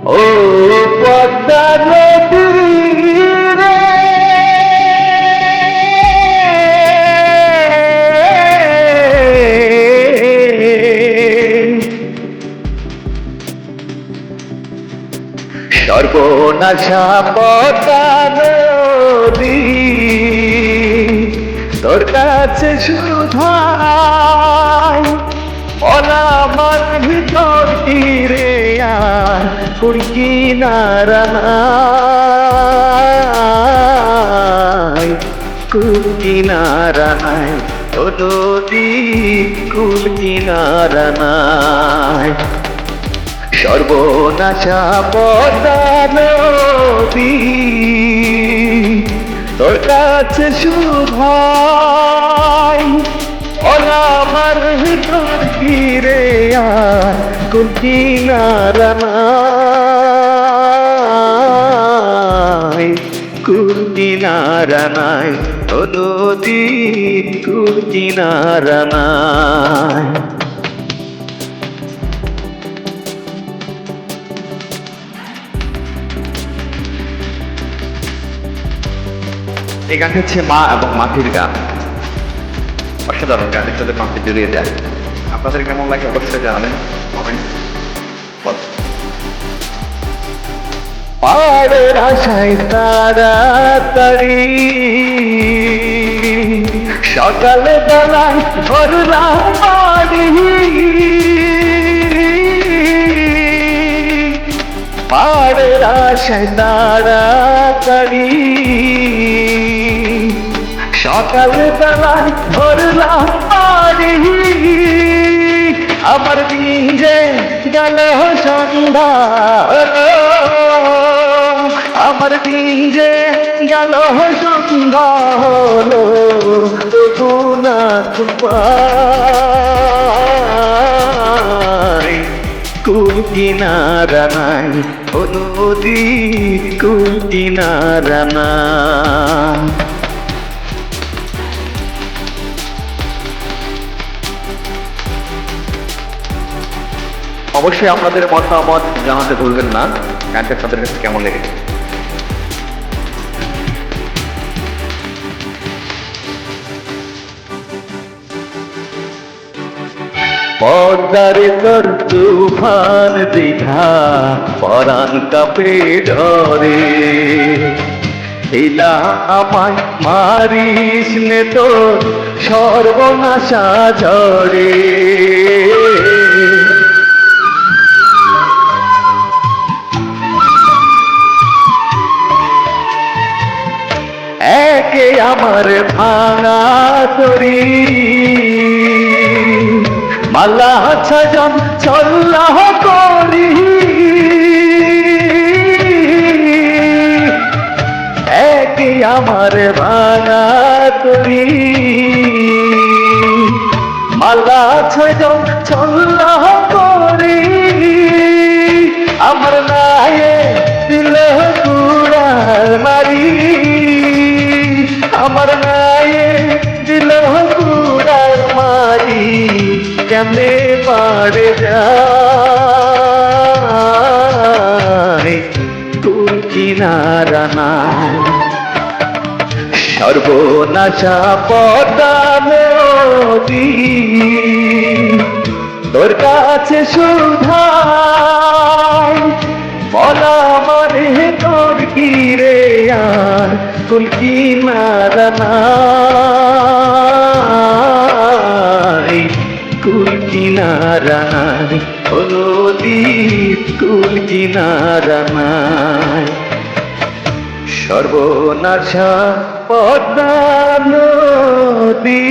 ও পদ্মা নদী রে, সর্বনাশা পদ্মা নদী, তোর কাছে শুধাই আমার ভিতর কি রে আর কুল কিনারা নাই, কুল কিনারা নাই, ও নদী কুল কিনারা নাই। সর্বনাশা পদ্মা নদী, তোর কাছে শুধাই আমার ভিতর ফিরে আর কুল কিনারা নাই, কুল কিনারা নাই, ও নদী কুল কিনারা নাই। এই গানটি হচ্ছে মা এবং মাটির গান। অসাধারণ, গানের সাথে মাটি জড়িয়ে যায়। আপনাদের কেমন লাগে অবশ্যই জানাবেন কমেন্ট। পাড়ের আশায় তাড়াতাড়ি সকালে বেলায় ভরলাম বাড়ি, পাড়ের আশায় তাড়াতাড়ি সকালে বেলায় ভরলাম বাড়ি, আমার দিন যে গেল সন্ধ্যা, আমার দিন যে গেল সন্ধ্যা হলো, তবু না পাই কুল কিনারা নাই, ও নদী কুল কিনারা নাই। অবশ্যই আপনাদের মতামত জানাতে ভুলবেন না, গানটা আপনাদের কাছে কেমন লেগেছে। পদ্মারে তোর তুফান দেখা পরাণ কাঁপে ডরে, হিলা আমায় মারিস নে তোর সর্বনাশা ঝরে, একে আমার ভাঙা তরি মালা ছজন ছল্লাহ করি, একে আমার ভাঙা তরি মালা ছজন ছল্লাহ করি, আমার নায়ে দিল কুড়াল মারি, আমার নায়ে দিল কুড়াল মারি, কেমনে পারে যায় কুল কিনারা নাই। সর্বনাশা পদ্মা নদী, তোর কাছে শুধাই বলা মানে তোর কি রে আর কুল কিনারা নাই, কুল কিনারা নাই, ও নদী কুল কিনারা নাই। সর্বনাশা পদ্মা নদী।